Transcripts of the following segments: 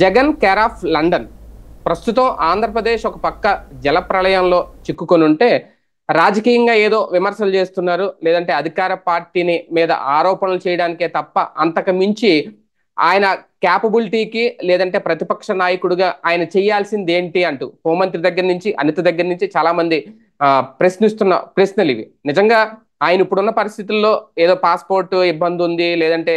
Jagan care of London. ప్రస్తుతం ఆంధ్రప్రదేశ్ ఒక పక్క జల ప్రళయంలో చిక్కుకొని ఉంటే రాజకీయంగా ఏదో విమర్శలు చేస్తున్నారు, లేదంటే అధికార పార్టీని మీద ఆరోపణలు చేయడానికే తప్ప అంతకు మించి ఆయన క్యాపబిలిటీకి లేదంటే ప్రతిపక్ష నాయకుడిగా ఆయన చేయాల్సింది ఏంటి అంటూ హోంమంత్రి దగ్గర నుంచి అనిత దగ్గర నుంచి చాలా మంది ప్రశ్నిస్తున్న ప్రశ్నలు ఇవి. నిజంగా ఆయన ఇప్పుడున్న పరిస్థితుల్లో ఏదో పాస్పోర్ట్ ఇబ్బంది ఉంది, లేదంటే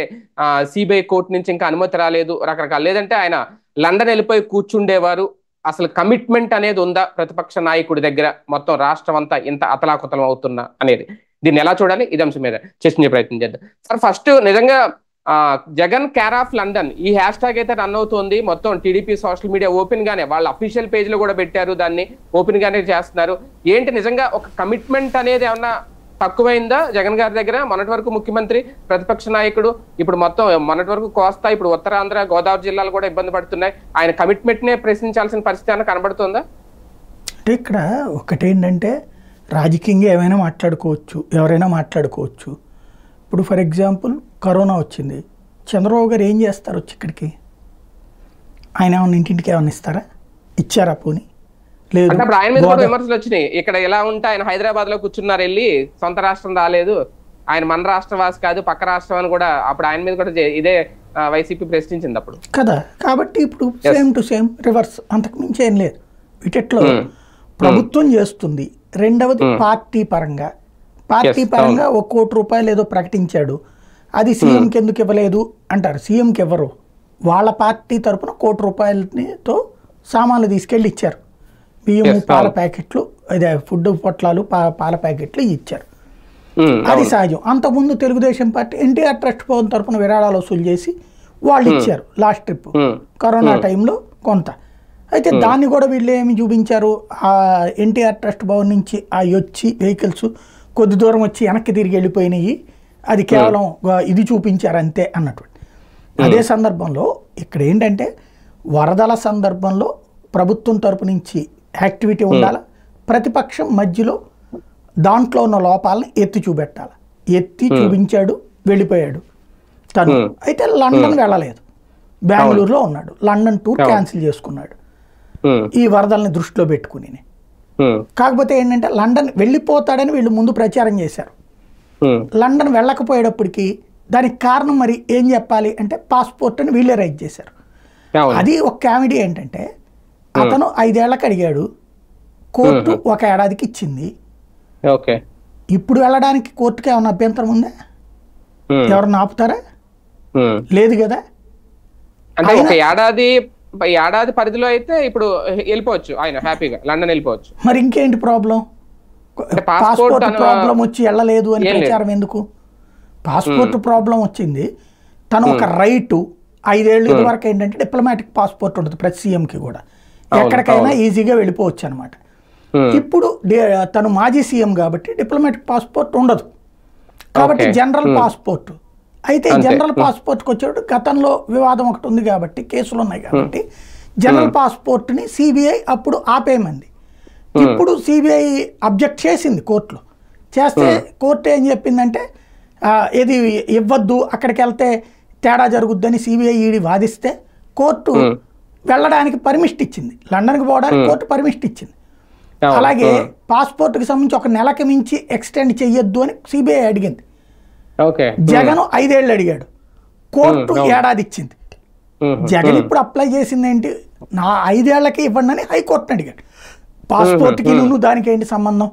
సిబిఐ కోర్టు నుంచి ఇంకా అనుమతి రాలేదు, రకరకాల, లేదంటే ఆయన లండన్ వెళ్ళిపోయి కూర్చుండేవారు, అసలు కమిట్మెంట్ అనేది ఉందా ప్రతిపక్ష నాయకుడి దగ్గర మొత్తం రాష్ట్రం అంతా ఇంత అతలాకుతలం అవుతున్నా అనేది, దీన్ని ఎలా చూడాలి, ఇది అంశం మీద చర్చించే ప్రయత్నం చేద్దాం. సార్, ఫస్ట్ నిజంగా జగన్ కేర్ ఆఫ్ లండన్ ఈ హ్యాష్ ట్యాగ్ అయితే రన్ అవుతుంది. మొత్తం టీడీపీ సోషల్ మీడియా ఓపెన్ గానే వాళ్ళ అఫీషియల్ పేజ్ లో కూడా పెట్టారు, దాన్ని ఓపెన్ గానే చేస్తున్నారు. ఏంటి నిజంగా ఒక కమిట్మెంట్ అనేది ఏమన్నా తక్కువైందా జగన్ గారి దగ్గర? మొన్నటి వరకు ముఖ్యమంత్రి, ప్రతిపక్ష నాయకుడు, ఇప్పుడు మొత్తం మొన్నటి వరకు కోస్తా, ఇప్పుడు ఉత్తరాంధ్ర, గోదావరి జిల్లాలు కూడా ఇబ్బంది పడుతున్నాయి. ఆయన కమిట్మెంట్ నే ప్రశ్నించాల్సిన పరిస్థితి ఏమైనా కనబడుతుందా? అంటే ఇక్కడ ఒకటేంటంటే రాజకీయంగా ఏమైనా మాట్లాడుకోవచ్చు, ఎవరైనా మాట్లాడుకోవచ్చు. ఇప్పుడు ఫర్ ఎగ్జాంపుల్ కరోనా వచ్చింది, చంద్రబాబు గారు ఏం చేస్తారు వచ్చి ఇక్కడికి? ఆయన ఏమన్నా ఇంటింటికి ఏమన్నా ఇస్తారా? ఇచ్చారా? పోనీ లేదు. అంటే అప్పుడు ఆయన మీద కూడా విమర్శలు వచ్చినాయి, ఇక్కడ ఎలా ఉంటే ఆయన హైదరాబాద్ లో కూర్చున్నారు, వెళ్ళి సొంత రాష్ట్రం రాలేదు, ఆయన మన రాష్ట్రవాసి కాదు పక్క రాష్ట్రం అని కూడా అప్పుడు ఆయన మీద కూడా ఇదే వైసీపీ ప్రశ్నించింది అప్పుడు కదా. కాబట్టి ఇప్పుడు సేమ్ టు సేమ్ రివర్స్, అంతకు మించి ఏం లేదు. వీటిలో ప్రభుత్వం చేస్తుంది. రెండవది పార్టీ పరంగా ₹1 కోటి ఏదో ప్రకటించాడు, అది సీఎంకి ఎందుకు ఇవ్వలేదు అంటారు. సీఎంకి ఇవ్వరు, వాళ్ళ పార్టీ తరఫున ₹1 సామాన్లు తీసుకెళ్ళి ఇచ్చారు. బియ్యము, పాల ప్యాకెట్లు, అదే ఫుడ్ పొట్లాలు, పాల ప్యాకెట్లు ఇచ్చారు. అది సహజం. అంతకుముందు తెలుగుదేశం పార్టీ ఎన్టీఆర్ ట్రస్ట్ భవన్ తరఫున విరాళాలు వసూలు చేసి వాళ్ళు ఇచ్చారు లాస్ట్ ట్రిప్ కరోనా టైంలో కొంత. అయితే దాన్ని కూడా వీళ్ళు ఏమి చూపించారు, ఆ ఎన్టీఆర్ ట్రస్ట్ భవన్ నుంచి ఆ వచ్చి వెహికల్స్ కొద్ది దూరం వచ్చి వెనక్కి తిరిగి వెళ్ళిపోయినాయి, అది కేవలం ఇది చూపించారు అంతే అన్నటువంటి. అదే సందర్భంలో ఇక్కడ ఏంటంటే వరదల సందర్భంలో ప్రభుత్వం తరపు నుంచి యాక్టివిటీ ఉండాలి, ప్రతిపక్షం మధ్యలో దాంట్లో ఉన్న లోపాలని ఎత్తి చూపెట్టాలి. ఎత్తి చూపించాడు, వెళ్ళిపోయాడు తను. అయితే లండన్ వెళ్ళలేదు, బెంగళూరులో ఉన్నాడు, లండన్ టూర్ క్యాన్సిల్ చేసుకున్నాడు ఈ వరదల్ని దృష్టిలో పెట్టుకుని. కాకపోతే ఏంటంటే లండన్ వెళ్ళిపోతాడని వీళ్ళు ముందు ప్రచారం చేశారు. లండన్ వెళ్ళకపోయేటప్పటికి దానికి కారణం మరి ఏం చెప్పాలి అంటే పాస్పోర్ట్ అని వీళ్ళే రైజ్ చేశారు. అది ఒక కామెడీ ఏంటంటే అతను 5 ఏళ్లకు అడిగాడు, కోర్టు 1 ఏడాదికి ఇచ్చింది. ఇప్పుడు వెళ్ళడానికి కోర్టుకి ఏమైనా అభ్యంతరం ఉందా? ఎవరన్నా ఆపుతారా? లేదు కదా. ఏడాది పరిధిలో అయితే ఇప్పుడు వెళ్ళిపోవచ్చు, ఆయన హ్యాపీగా లండన్ వెళ్ళిపోవచ్చు. మరి ఇంకేంటి ప్రాబ్లం? పాస్పోర్ట్ ప్రాబ్లం వచ్చి వెళ్ళలేదు అని ప్రచారం ఎందుకు? పాస్పోర్ట్ ప్రాబ్లం వచ్చింది, తను ఒక రైటు 5 ఏళ్ళు. ఇది వరకు ఏంటంటే డిప్లొమాటిక్ పాస్పోర్ట్ ఉంటుంది ప్రతి సీఎంకి కూడా, ఎక్కడికైనా ఈజీగా వెళ్ళిపోవచ్చు అనమాట. ఇప్పుడు తను మాజీ సీఎం కాబట్టి డిప్లొమాటిక్ పాస్పోర్ట్ ఉండదు, కాబట్టి జనరల్ పాస్పోర్ట్. అయితే జనరల్ పాస్పోర్ట్కి వచ్చేటప్పుడు గతంలో వివాదం ఒకటి ఉంది కాబట్టి, కేసులు ఉన్నాయి కాబట్టి జనరల్ పాస్పోర్ట్ని సిబిఐ అప్పుడు ఆపేయమంది. ఇప్పుడు సిబిఐ అబ్జెక్ట్ చేసింది కోర్టులో. చేస్తే కోర్టు ఏం చెప్పిందంటే ఇది ఇవ్వద్దు, అక్కడికి వెళ్తే తేడా జరుగుద్దని సిబిఐ ఈడీ వాదిస్తే కోర్టు వెళ్ళడానికి పర్మిషన్ ఇచ్చింది, లండన్కి పోవడానికి కోర్టు పర్మిషన్ ఇచ్చింది. అలాగే పాస్పోర్ట్కి సంబంధించి 1 నెలకి మించి ఎక్స్టెండ్ చెయ్యొద్దు అని సిబిఐ అడిగింది. జగన్ 5 ఏళ్ళు అడిగాడు, కోర్టు ఏడాది ఇచ్చింది. జగన్ ఇప్పుడు అప్లై చేసింది ఏంటి, నా 5 ఏళ్లకి ఇవ్వండి అని హైకోర్టుని అడిగాడు. పాస్పోర్ట్కి నువ్వు దానికి ఏంటి సంబంధం,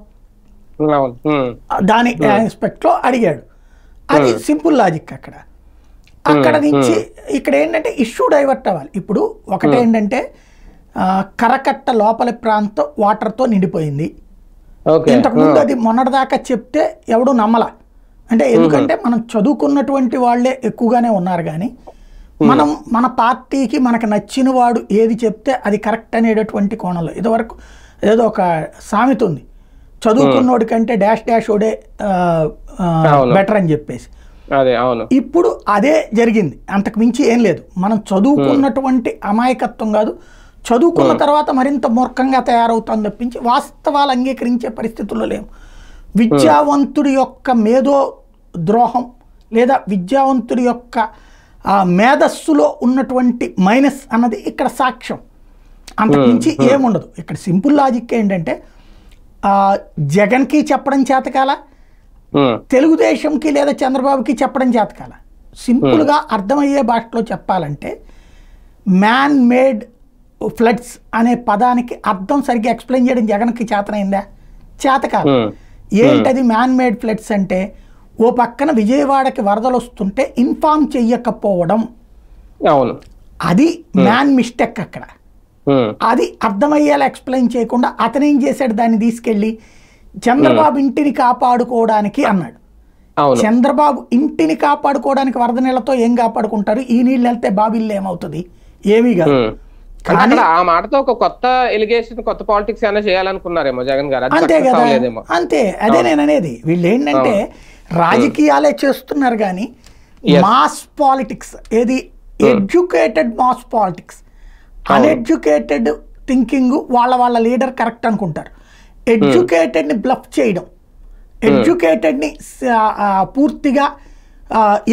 దాని ఆస్పెక్ట్లో అడిగాడు. అది సింపుల్ లాజిక్. అక్కడ నుంచి ఇక్కడ ఏంటంటే ఇష్యూ డైవర్ట్ అవ్వాలి. ఇప్పుడు ఒకటేంటంటే కరకట్ట లోపలి ప్రాంతం వాటర్తో నిండిపోయింది. ఇంతకుముందు అది మొన్నటిదాకా చెప్తే ఎవడు నమ్మలా. అంటే ఎందుకంటే మనం చదువుకున్నటువంటి వాళ్ళే ఎక్కువగానే ఉన్నారు, కానీ మనం మన పార్టీకి మనకు నచ్చిన వాడు ఏది చెప్తే అది కరెక్ట్ అనేటటువంటి కోణంలో. ఇదివరకు ఏదో ఒక సామెత ఉంది, చదువుకున్నోడి కంటే డాష్ డాష్ ఓడే బెటర్ అని చెప్పేసి. ఇప్పుడు అదే జరిగింది, అంతకు మించి ఏం లేదు. మనం చదువుకున్నటువంటి అమాయకత్వం కాదు, చదువుకున్న తర్వాత మరింత మూర్ఖంగా తయారవుతాం తప్పించి వాస్తవాలు అంగీకరించే పరిస్థితుల్లో లేము. విద్యావంతుడి యొక్క మేధో ద్రోహం లేదా విద్యావంతుడి యొక్క ఆ మేధస్సులో ఉన్నటువంటి మైనస్ అన్నది ఇక్కడ సాక్ష్యం. అంతకుమించి ఏముండదు. ఇక్కడ సింపుల్ లాజిక్ ఏంటంటే జగన్కి చెప్పడం చేతకాల, తెలుగుదేశంకి లేదా చంద్రబాబుకి చెప్పడం చేతకాల. సింపుల్గా అర్థమయ్యే భాషలో చెప్పాలంటే మ్యాన్ మేడ్ ఫ్లడ్స్ అనే పదానికి అర్థం సరిగ్గా ఎక్స్ప్లెయిన్ చేయడం జగన్కి చేతనైందా? చేతకాల. ఏంటది మ్యాన్ మేడ్ ఫ్లడ్స్ అంటే? ఓ పక్కన విజయవాడకి వరదలు వస్తుంటే ఇన్ఫార్మ్ చెయ్యకపోవడం, అది మ్యాన్ మిస్టేక్. అక్కడ అది అర్థమయ్యేలా ఎక్స్ప్లెయిన్ చేయకుండా అతనేం చేశాడు, దాన్ని తీసుకెళ్ళి చంద్రబాబు ఇంటిని కాపాడుకోవడానికి అన్నాడు. చంద్రబాబు ఇంటిని కాపాడుకోవడానికి వరద నీళ్లతో ఏం కాపాడుకుంటారు? ఈ నీళ్ళు వెళ్తే బాబిల్లు ఏమవుతుంది? ఏమీ కాదు. కానీ ఆ మాటతో ఒక కొత్త ఎలిగేషన్, కొత్త పాలిటిక్స్ ఏమైనా చేయాలనుకున్నారేమో జగన్ గారు. అంతే కదా, అంతే. అదే నేను అనేది. వీళ్ళు ఏంటంటే రాజకీయాలే చేస్తున్నారు కానీ మాస్ పాలిటిక్స్, ఏది educated mass politics, uneducated thinking వాళ్ళ లీడర్ కరెక్ట్ అనుకుంటారు. ఎడ్యుకేటెడ్ని బ్లఫ్ చేయడం, ఎడ్యుకేటెడ్ని పూర్తిగా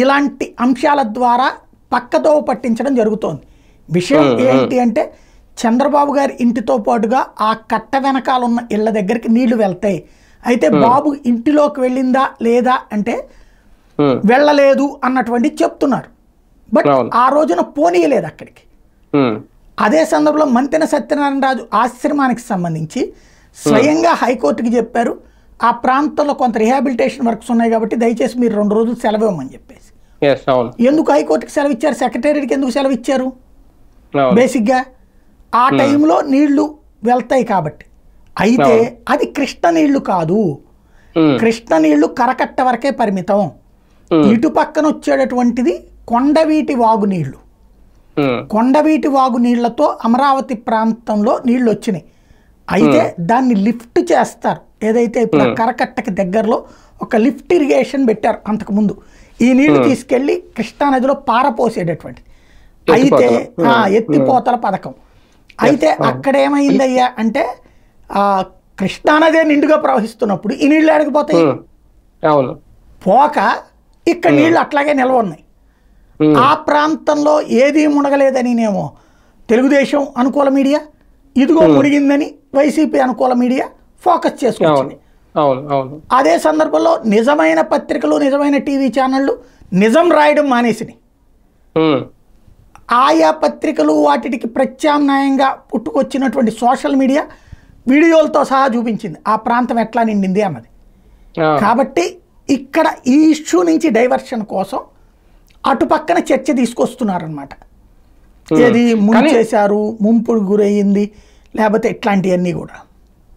ఇలాంటి అంశాల ద్వారా పక్కతో పట్టించడం జరుగుతోంది. విషయం ఏంటి అంటే చంద్రబాబు గారి ఇంటితో పాటుగా ఆ కట్ట వెనకాల ఉన్న ఇళ్ల దగ్గరికి నీళ్లు వెళ్తాయి. అయితే బాబు ఇంటిలోకి వెళ్ళిందా లేదా అంటే వెళ్ళలేదు అన్నటువంటి చెప్తున్నారు. బట్ ఆ రోజున పోనీయలేదు అక్కడికి. అదే సందర్భంలో మంతెన సత్యనారాయణ రాజు ఆశ్రమానికి సంబంధించి స్వయంగా హైకోర్టుకి చెప్పారు, ఆ ప్రాంతంలో కొంత రిహాబిలిటేషన్ వర్క్స్ ఉన్నాయి కాబట్టి దయచేసి మీరు 2 రోజులు సెలవు ఇవ్వమని చెప్పేసి. ఎందుకు హైకోర్టుకి సెలవు ఇచ్చారు? సెక్రటేరియట్కి ఎందుకు సెలవు ఇచ్చారు? బేసిక్గా ఆ టైంలో నీళ్లు వెళ్తాయి కాబట్టి. అయితే అది కృష్ణ నీళ్లు కాదు, కృష్ణ నీళ్లు కరకట్ట వరకే పరిమితం. ఇటు పక్కన వచ్చేటటువంటిది కొండవీటి వాగు నీళ్లు. కొండవీటి వాగు నీళ్లతో అమరావతి ప్రాంతంలో నీళ్లు వచ్చినాయి. అయితే దాన్ని లిఫ్ట్ చేస్తారు. ఏదైతే ఇప్పుడు కరకట్టకి దగ్గరలో ఒక లిఫ్ట్ ఇరిగేషన్ పెట్టారు అంతకుముందు, ఈ నీళ్లు తీసుకెళ్లి కృష్ణానదిలో పారపోసేటటువంటి, అయితే ఎత్తిపోతల పథకం. అయితే అక్కడ ఏమైందయ్యా అంటే కృష్ణానదే నిండుగా ప్రవహిస్తున్నప్పుడు ఈ నీళ్లు ఎడకపోతాయి, పోక ఇక్కడ నీళ్లు అట్లాగే నిల్వ ఉన్నాయి. ఆ ప్రాంతంలో ఏదీ మునగలేదనినేమో తెలుగుదేశం అనుకూల మీడియా, ఇదిగో మునిగిందని వైసీపీ అనుకూల మీడియా ఫోకస్ చేసుకుంటుంది. అదే సందర్భంలో నిజమైన పత్రికలు, నిజమైన టీవీ ఛానళ్ళు నిజం రాయడం మానేసినాయి. ఆయా పత్రికలు వాటికి ప్రత్యామ్నాయంగా పుట్టుకొచ్చినటువంటి సోషల్ మీడియా వీడియోలతో సహా చూపించింది ఆ ప్రాంతం ఎట్లా నిండింది అన్నది. కాబట్టి ఇక్కడ ఈ ఇష్యూ నుంచి డైవర్షన్ కోసం అటు పక్కన చర్చ తీసుకొస్తున్నారనమాట. ఏది ముంచేశారు, ముంపుడు గురయ్యింది, లేకపోతే ఇట్లాంటివన్నీ కూడా.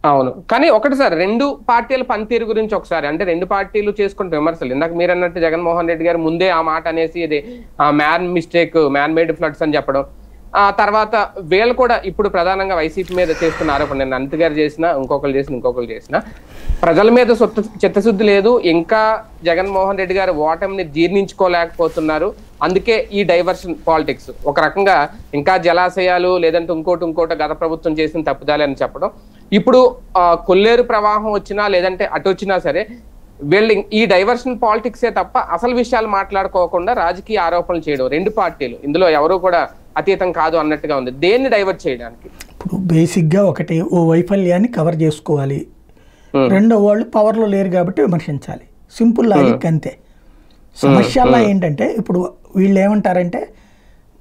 అవును. కానీ ఒకటి సార్, 2 పార్టీల పనితీరు గురించి ఒకసారి, అంటే 2 పార్టీలు చేసుకుంటే విమర్శలు, ఇందాక మీరు అన్నట్టు జగన్మోహన్ రెడ్డి గారు ముందే ఆ మాట అనేసి ఇది man mistake, man made floods అని చెప్పడం, ఆ తర్వాత వీళ్ళు కూడా ఇప్పుడు ప్రధానంగా వైసీపీ మీద చేస్తున్న ఆరోపణ, నేను అనంత్ గారు చేసిన, ఇంకొకరు చేసిన ప్రజల మీద చిత్తశుద్ధి లేదు, ఇంకా జగన్మోహన్ రెడ్డి గారు ఓటమిని జీర్ణించుకోలేకపోతున్నారు, అందుకే ఈ డైవర్షన్ పాలిటిక్స్. ఒక రకంగా ఇంకా జలాశయాలు లేదంటే ఇంకోటి గత ప్రభుత్వం చేసిన తప్పుదాలే అని చెప్పడం. ఇప్పుడు కొల్లేరు ప్రవాహం వచ్చినా లేదంటే అటు వచ్చినా సరే వీళ్ళు ఈ డైవర్షన్ పాలిటిక్సే తప్ప అసలు విషయాలు మాట్లాడుకోకుండా రాజకీయ ఆరోపణలు చేయడం, 2 పార్టీలు ఇందులో ఎవరు కూడా అతీతం కాదు అన్నట్టుగా ఉంది. దేన్ని డైవర్ట్ చేయడానికి? ఇప్పుడు బేసిక్గా ఒకటి, ఓ వైఫల్యాన్ని కవర్ చేసుకోవాలి, రెండో వాళ్ళు పవర్లో లేరు కాబట్టి విమర్శించాలి. సింపుల్ లాజిక్ అంతే. సమస్యల్లో ఏంటంటే ఇప్పుడు వీళ్ళు ఏమంటారంటే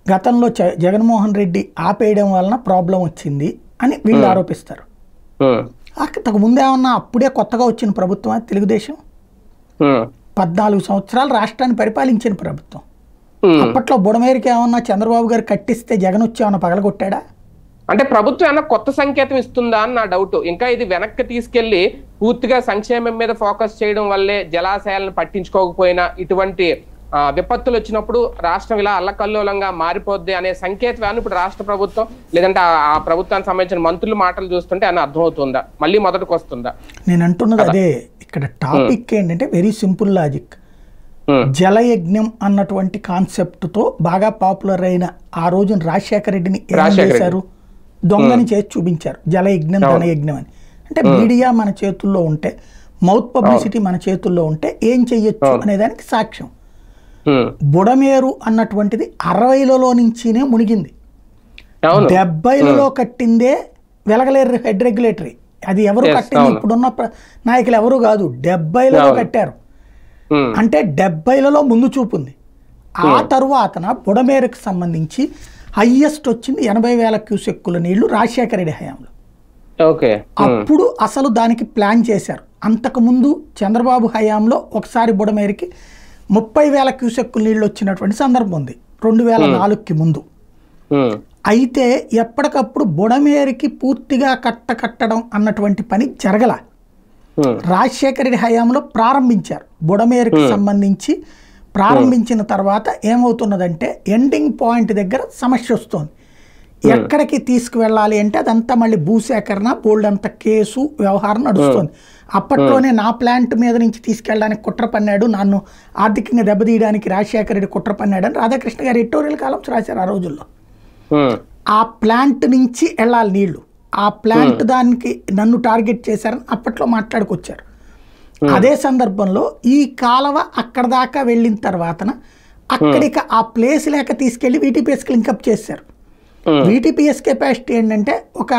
గతంలో జగన్మోహన్ రెడ్డి ఆపేయడం వలన ప్రాబ్లం వచ్చింది అని వీళ్ళు ఆరోపిస్తారు. అంతకు ముందేమన్నా అప్పుడే కొత్తగా వచ్చిన ప్రభుత్వం తెలుగుదేశం, 14 సంవత్సరాలు రాష్ట్రాన్ని పరిపాలించిన ప్రభుత్వం. అప్పట్లో బుడమేరికి ఏమన్నా చంద్రబాబు గారు కట్టిస్తే జగన్ వచ్చి ఏమన్నా పగలగొట్టాడా? అంటే ప్రభుత్వం ఏమన్నా కొత్త సంకేతం ఇస్తుందా అని నా డౌట్. ఇంకా ఇది వెనక్కి తీసుకెళ్లి పూర్తిగా సంక్షేమం మీద ఫోకస్ చేయడం వల్లే జలాశయాలను పట్టించుకోకపోయినా ఇటువంటి విపత్తులు వచ్చినప్పుడు రాష్ట్రం ఇలా అల్లకల్లోలంగా మారిపోద్ది అనే సంకేతం ఇప్పుడు రాష్ట్ర ప్రభుత్వం లేదంటే ఆ ప్రభుత్వానికి సంబంధించిన మంత్రుల మాటలు చూస్తుంటే అని అర్థమవుతుందా, మళ్ళీ మొదటికి వస్తుందా? నేను అంటున్నది అదే. ఇక్కడ టాపిక్ ఏంటంటే వెరీ సింపుల్ లాజిక్. జలయజ్ఞం అన్నటువంటి కాన్సెప్ట్తో బాగా పాపులర్ అయిన ఆ రోజున రాజశేఖర రెడ్డిని ఏం చేశారు? దొంగని చేసి చూపించారు. జలయజ్ఞం ధనయజ్ఞం అని. అంటే మీడియా మన చేతుల్లో ఉంటే, మౌత్ పబ్లిసిటీ మన చేతుల్లో ఉంటే ఏం చెయ్యొచ్చు అనేదానికి సాక్ష్యం. బుడమేరు అన్నటువంటిది 60లలో నుంచినే మునిగింది. 70లలో కట్టిందే వెలగలేరు హెడ్ రెగ్యులేటరీ. అది ఎవరు కట్టింది? ఇప్పుడున్న నాయకులు ఎవరు కాదు, 70లలో కట్టారు. అంటే 70లలో ముందు చూపుంది. ఆ తరువాతన బుడమేరుకు సంబంధించి హైయెస్ట్ వచ్చింది 80,000 క్యూసెక్కుల నీళ్లు రాజశేఖర రెడ్డి హయాంలో. అప్పుడు అసలు దానికి ప్లాన్ చేశారు. అంతకుముందు చంద్రబాబు హయాంలో ఒకసారి బుడమేరుకి 30,000 క్యూసెక్కుల నీళ్లు వచ్చినటువంటి సందర్భం ఉంది 2004కి ముందు. అయితే ఎప్పటికప్పుడు బుడమేరుకి పూర్తిగా కట్టడం అన్నటువంటి పని జరగల. రాజశేఖర రెడ్డి హయాంలో ప్రారంభించారు. బుడమేరుకి సంబంధించి ప్రారంభించిన తర్వాత ఏమవుతున్నదంటే ఎండింగ్ పాయింట్ దగ్గర సమస్య వస్తుంది. ఎక్కడికి తీసుకువెళ్ళాలి అంటే అదంతా మళ్ళీ భూసేకరణ, బోల్డ్ అంత కేసు వ్యవహారం నడుస్తుంది. అప్పట్లోనే నా ప్లాంట్ మీద నుంచి తీసుకెళ్ళడానికి కుట్ర పన్నాడు, నన్ను ఆర్థికంగా దెబ్బతీయడానికి రాజశేఖర రెడ్డి కుట్ర పన్నాడు అని రాధాకృష్ణ గారు ఎడిటోరియల్ కాలమ్స్ రాశారు ఆ రోజుల్లో. ఆ ప్లాంట్ నుంచి వెళ్ళాలి నీళ్లు, ఆ ప్లాంట్ దానికి నన్ను టార్గెట్ చేశారని అప్పట్లో మాట్లాడుకొచ్చారు. అదే సందర్భంలో ఈ కాలువ అక్కడ దాకా వెళ్ళిన తర్వాతన అక్కడికి ఆ ప్లేస్ లేక తీసుకెళ్లి వీటీపీఎస్కి లింకప్ చేశారు. వీటీపీఎస్ కెపాసిటీ ఏంటంటే ఒక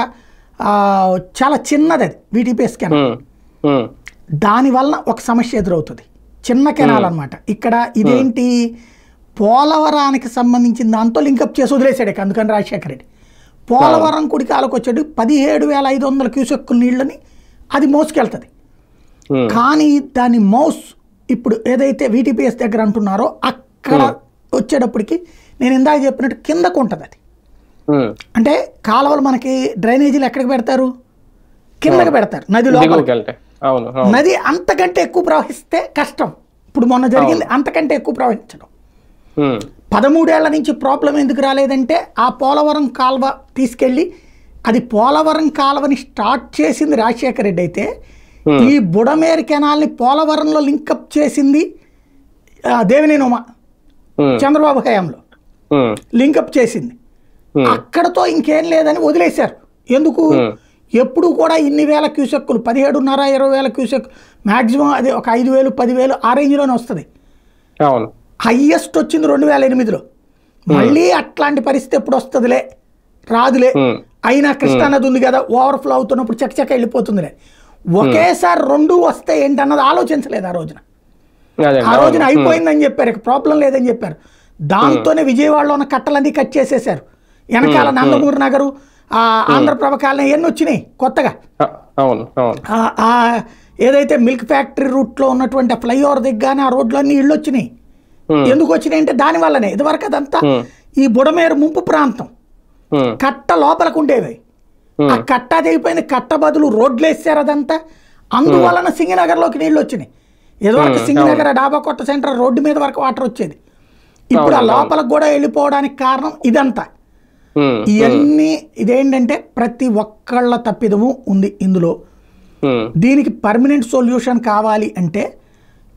చాలా చిన్నది, అది వీటీపీఎస్ కెనాల్. దానివల్ల ఒక సమస్య ఎదురవుతుంది, చిన్న కెనాల్ అనమాట. ఇక్కడ ఇదేంటి, పోలవరానికి సంబంధించిన దాంతో లింకప్ చేసి వదిలేశాడు. అందుకని రాజశేఖర రెడ్డి పోలవరం కుడికాలకు వచ్చాడు 17,500 క్యూసెక్కుల నీళ్ళని అది మోసుకెళ్తుంది. కానీ దాని మౌస్ ఇప్పుడు ఏదైతే వీటీపీఎస్ దగ్గర అంటున్నారో అక్కడ వచ్చేటప్పటికి నేను ఇందాక చెప్పినట్టు కిందకు ఉంటుంది. అది అంటే కాలువలు మనకి డ్రైనేజీలు ఎక్కడికి పెడతారు, కిందకి పెడతారు, నది లోపలికి. నది అంతకంటే ఎక్కువ ప్రవహిస్తే కష్టం. ఇప్పుడు మొన్న జరిగింది అంతకంటే ఎక్కువ ప్రవహించడం. 13 ఏళ్ల నుంచి ప్రాబ్లం ఎందుకు రాలేదంటే ఆ పోలవరం కాలువ తీసుకెళ్ళి, అది పోలవరం కాలువని స్టార్ట్ చేసింది రాజశేఖర రెడ్డి అయితే ఈ బుడమేరు కెనాల్ని పోలవరంలో లింకప్ చేసింది దేవినేని ఉమా చంద్రబాబు హయాంలో లింకప్ చేసింది. అక్కడతో ఇంకేం లేదని వదిలేశారు. ఎందుకు, ఎప్పుడు కూడా ఇన్ని వేల క్యూసెక్కులు 17,500-20,000 క్యూసెక్కులు మ్యాక్సిమం అది ఒక 5,000 10,000 ఆ రేంజ్లోనే వస్తుంది. హైయెస్ట్ వచ్చింది 2008లో. మళ్ళీ అట్లాంటి పరిస్థితి ఎప్పుడు వస్తుందిలే, రాదులే, అయినా కృష్ణానది ఉంది కదా ఓవర్ఫ్లో అవుతున్నప్పుడు చకచక వెళ్ళిపోతుందిలే. ఒకేసారి 2 వస్తే ఏంటన్నది ఆలోచించలేదు ఆ రోజున. ఆ రోజున అయిపోయిందని చెప్పారు, ప్రాబ్లం లేదని చెప్పారు. దాంతోనే విజయవాడలో ఉన్న కట్టలన్నీ కట్ చేసేసారు. వెనకాల నందమూరి నగరు, ఆంధ్రప్రభ కాలనీ ఎన్ని వచ్చినాయి కొత్తగా. ఏదైతే మిల్క్ ఫ్యాక్టరీ రూట్లో ఉన్నటువంటి ఫ్లైఓవర్ దగ్గరనే ఆ రోడ్లన్నీ ఇళ్ళు వచ్చినాయి. ఎందుకు వచ్చినాయి అంటే దానివల్లనే. ఇదివరకు అదంతా ఈ బుడమేరు ముంపు ప్రాంతం, కట్ట లోపలకు ఉండేవి. ఆ కట్ట అది అయిపోయింది, కట్ట బదులు రోడ్లు వేసారు అదంతా. అందువలన సింగనగర్లోకి నీళ్ళు వచ్చినాయి. ఇదివరకు సింగనగర్ డాబా కొత్త సెంటర్ రోడ్డు మీద వరకు వాటర్ వచ్చేది. ఇప్పుడు ఆ లోపలకు కూడా వెళ్ళిపోవడానికి కారణం ఇదంతా. ఇవన్నీ ఇదేంటంటే ప్రతి ఒక్కళ్ళ తప్పిదము ఉంది ఇందులో. దీనికి పర్మనెంట్ సొల్యూషన్ కావాలి అంటే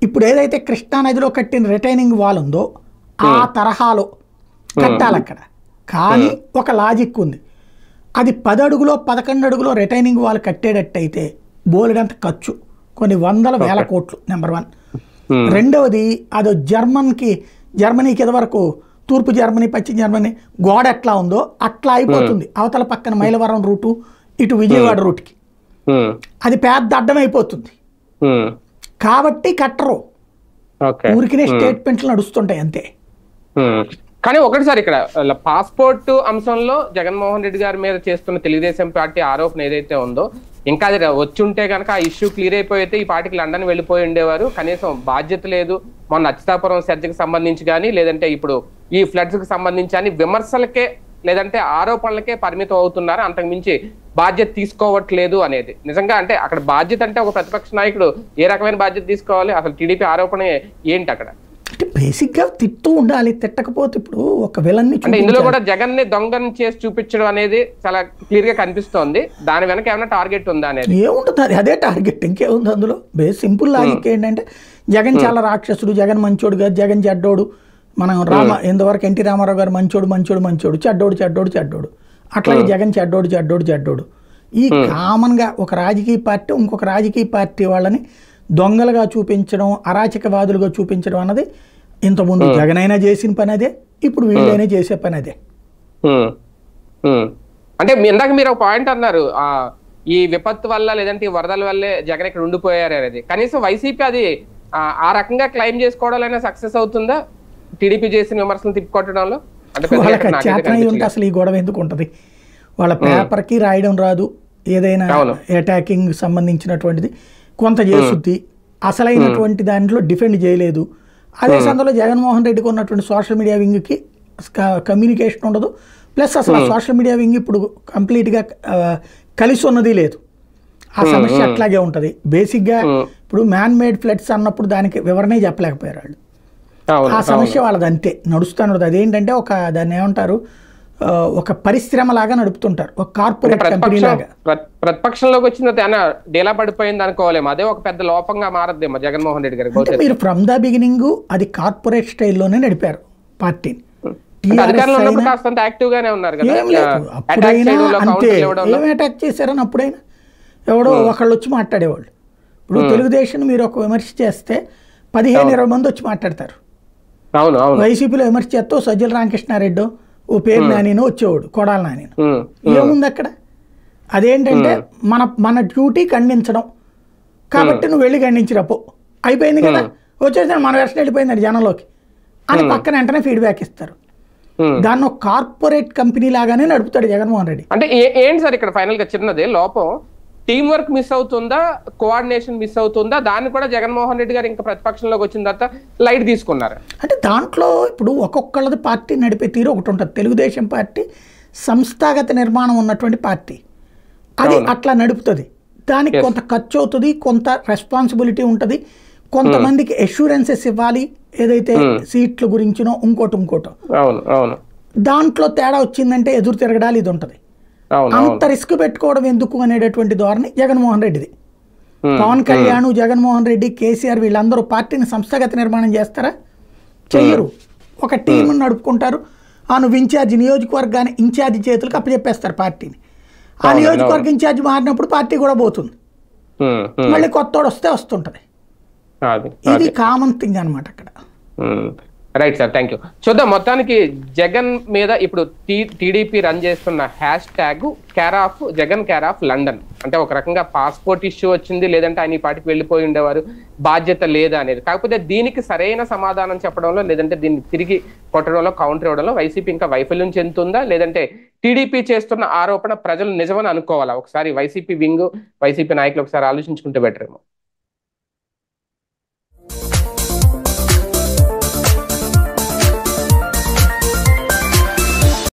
ఇప్పుడు ఏదైతే కృష్ణానదిలో కట్టిన రిటైనింగ్ వాల్ ఉందో ఆ తరహాలో కట్టాలి అక్కడ. కానీ ఒక లాజిక్ ఉంది, అది 10 అడుగులో 11 అడుగులో రిటైనింగ్ వాల్ కట్టేటట్టయితే బోలెడంత ఖర్చు, కొన్ని 100,000 కోట్లు నెంబర్ 1. రెండవది అది జర్మనీకి ఇదివరకు తూర్పు జర్మనీ పశ్చిమ జర్మనీ గోడ ఎట్లా ఉందో అట్లా అయిపోతుంది. అవతల పక్కన మైలవరం రూటు ఇటు విజయవాడ రూట్కి అది పెద్ద అడ్డం అయిపోతుంది. కాబట్టి కట్టరు, ఊరికినే స్టేట్మెంట్లు నడుస్తుంటాయి అంతే. కానీ ఒకటిసారి ఇక్కడ పాస్పోర్ట్ అంశంలో జగన్మోహన్ రెడ్డి గారి మీద చేస్తున్న తెలుగుదేశం పార్టీ ఆరోపణ ఏదైతే ఉందో, ఇంకా అది వచ్చి ఉంటే కనుక ఆ ఇష్యూ క్లియర్ అయిపోతే ఈ పార్టీకి లండన్ వెళ్ళిపోయి ఉండేవారు. కనీసం బాధ్యత లేదు. మొన్న అచ్యుతాపురం సర్జకి సంబంధించి కానీ లేదంటే ఇప్పుడు ఈ ఫ్లడ్స్ కి సంబంధించి కానీ విమర్శలకే లేదంటే ఆరోపణలకే పరిమితం అవుతున్నారు, అంతకుమించి బాధ్యత తీసుకోవట్లేదు అనేది నిజంగా. అంటే అక్కడ బాధ్యత అంటే ఒక ప్రతిపక్ష నాయకుడు ఏ రకమైన బాధ్యత తీసుకోవాలి? అసలు టీడీపీ ఆరోపణ ఏంటి అక్కడ? అంటే బేసిక్ గా తిట్టు ఉండాలి, తిట్టకపోతే ఇప్పుడు ఒక విలన్ని అంటే ఇందులో కూడా జగన్ ని దొంగని చేసి చూపించడం అనేది చాలా క్లియర్ గా కనిపిస్తోంది. దాని వెనక ఏమైనా టార్గెట్ ఉందా అనేది? ఏముంటుంది, అదే టార్గెట్, ఇంకేముంది అందులో. సింపుల్ లాజిక్ ఏంటంటే జగన్ చాలా రాక్షసుడు, జగన్ మంచోడు కాదు, జగన్ చెడ్డోడు. మనం ఇంతవరకు ఎన్టీ రామారావు గారు మంచోడు, చెడ్డోడు. అట్లాగే జగన్ చెడ్డోడు. ఈ కామన్ గా ఒక రాజకీయ పార్టీ ఇంకొక రాజకీయ పార్టీ వాళ్ళని దొంగలుగా చూపించడం, అరాచకవాదులుగా చూపించడం అన్నది ఇంతకుముందు జగన్ అయినా చేసిన పని అదే, ఇప్పుడు వీళ్ళైనా చేసే పని అదే. అంటే ఇందాక మీరు ఒక పాయింట్ అన్నారు, ఈ విపత్తు వల్ల లేదంటే ఈ వరదల వల్లే జగన్ ఇక్కడ ఉండిపోయారు అనేది. కనీసం వైసీపీ అది ఆ రకంగా క్లెయిమ్ చేసుకోవడంలో సక్సెస్ అవుతుందా టీడీపీ చేసిన విమర్శలు తిప్పుకొట్టడంలో? వాళ్ళకి చేతనై ఉంటే అసలు ఈ గొడవ ఎందుకు ఉంటుంది? వాళ్ళ పేపర్కి రాయడం రాదు, ఏదైనా అటాకింగ్ సంబంధించినటువంటిది కొంత చేస్తుంది, అసలైనటువంటి దాంట్లో డిఫెండ్ చేయలేదు. అదే సందర్భంలో జగన్మోహన్ రెడ్డికి ఉన్నటువంటి సోషల్ మీడియా వింగ్కి కమ్యూనికేషన్ ఉండదు. ప్లస్ అసలు సోషల్ మీడియా వింగ్ ఇప్పుడు కంప్లీట్గా కలిసి ఉన్నది లేదు. ఆ సమస్య అట్లాగే ఉంటుంది. బేసిక్గా ఇప్పుడు మ్యాన్ మేడ్ ఫ్లడ్స్ అన్నప్పుడు దానికి వివరణే చెప్పలేకపోయారు వాళ్ళు. ఆ సమస్య వాళ్ళది అంతే నడుస్తున్నది. అదేంటంటే దాన్ని ఏమంటారు, ఒక పరిశ్రమ లాగా నడుపుతుంటారు, ఒక కార్పొరేట్ కంపెనీ లాగా. ప్రతిపక్షంలోకి వచ్చిన డేలా పడిపోయింది అనుకోలేము, అదే ఒక పెద్ద లోపంగా మారద్దేమో జగన్మోహన్ రెడ్డి గారు. మీరు ఫ్రమ్ ద బిగినింగ్ అది కార్పొరేట్ స్టైల్లోనే నడిపారు పార్టీని. ఏం అటాక్ చేశారని అప్పుడైనా ఎవడో ఒకళ్ళు వచ్చి మాట్లాడేవాళ్ళు. ఇప్పుడు తెలుగుదేశం మీరు ఒక విమర్శ చేస్తే 15-20 మంది వచ్చి మాట్లాడతారు. వైసీపీలో విమర్శ చేస్తే సజ్జల రామకృష్ణారెడ్డి, ఓ పేరు నానినో వచ్చేవాడు, కొడాల నాని. ఏముంది అక్కడ? అదేంటంటే మన డ్యూటీ ఖండించడం కాబట్టి నువ్వు వెళ్ళి ఖండించిరపో అయిపోయింది కదా, వచ్చేసి మన వెర్షన్ వెళ్ళిపోయిందండి జనంలోకి అని పక్కన వెంటనే ఫీడ్బ్యాక్ ఇస్తారు. దాన్ని ఒక కార్పొరేట్ కంపెనీ లాగానే నడుపుతాడు జగన్మోహన్ రెడ్డి. అంటే ఏంటి సార్ ఇక్కడ ఫైనల్ గా చిన్నదే లోపం, టీం వర్క్ మిస్ అవుతుందా, కోఆర్డినేషన్ మిస్ అవుతుందా? దాన్ని కూడా జగన్మోహన్ రెడ్డి గారు ఇంకా ప్రతిపక్షంలోకి వచ్చిన తర్వాత లైట్ తీసుకున్నారు. అంటే దాంట్లో ఇప్పుడు ఒక్కొక్కళ్ళది పార్టీ నడిపే తీరు ఒకటి ఉంటుంది. తెలుగుదేశం పార్టీ సంస్థాగత నిర్మాణం ఉన్నటువంటి పార్టీ, అది అట్లా నడుపుతుంది. దానికి కొంత ఖర్చు అవుతుంది, కొంత రెస్పాన్సిబిలిటీ ఉంటుంది, కొంతమందికి అష్యూరెన్సెస్ ఇవ్వాలి, ఏదైతే సీట్ల గురించినో ఇంకోటో. దాంట్లో తేడా వచ్చిందంటే ఎదురు తిరగడాలి ఇది ఉంటుంది. అంత రిస్క్ పెట్టుకోవడం ఎందుకు అనేటటువంటి ధోరణి జగన్మోహన్ రెడ్డిది. పవన్ కళ్యాణ్, జగన్మోహన్ రెడ్డి, కేసీఆర్ వీళ్ళందరూ పార్టీని సంస్థాగత నిర్మాణం చేస్తారా? చెయ్యరు. ఒక టీం నడుపుకుంటారు. నువ్వు ఇన్ఛార్జి, నియోజకవర్గాన్ని ఇన్ఛార్జి చేతులకు అప్పచెప్పేస్తారు పార్టీని. ఆ నియోజకవర్గ ఇన్ఛార్జి మారినప్పుడు పార్టీ కూడా పోతుంది, మళ్ళీ కొత్తోడు వస్తే వస్తుంటది. ఇది కామన్ థింగ్ అనమాట అక్కడ. Right sir, thank you. చూద్దాం, మొత్తానికి జగన్ మీద ఇప్పుడు టీడీపీ రన్ చేస్తున్న hash tag Jagan care of London. అంటే ఒక రకంగా పాస్పోర్ట్ ఇష్యూ వచ్చింది, లేదంటే ఆయన ఈ పార్టీకి వెళ్ళిపోయి ఉండేవారు, బాధ్యత లేదా అనేది. కాకపోతే దీనికి సరైన సమాధానం చెప్పడంలో, లేదంటే దీన్ని తిరిగి కొట్టడంలో, కౌంటర్ ఇవ్వడంలో వైసీపీ ఇంకా వైఫల్యం చెందుతుందా, లేదంటే టీడీపీ చేస్తున్న ఆరోపణ ప్రజలు నిజమని అనుకోవాలా? ఒకసారి వైసీపీ వింగ్, వైసీపీ నాయకులు ఒకసారి ఆలోచించుకుంటే బెటర్ ఏమో.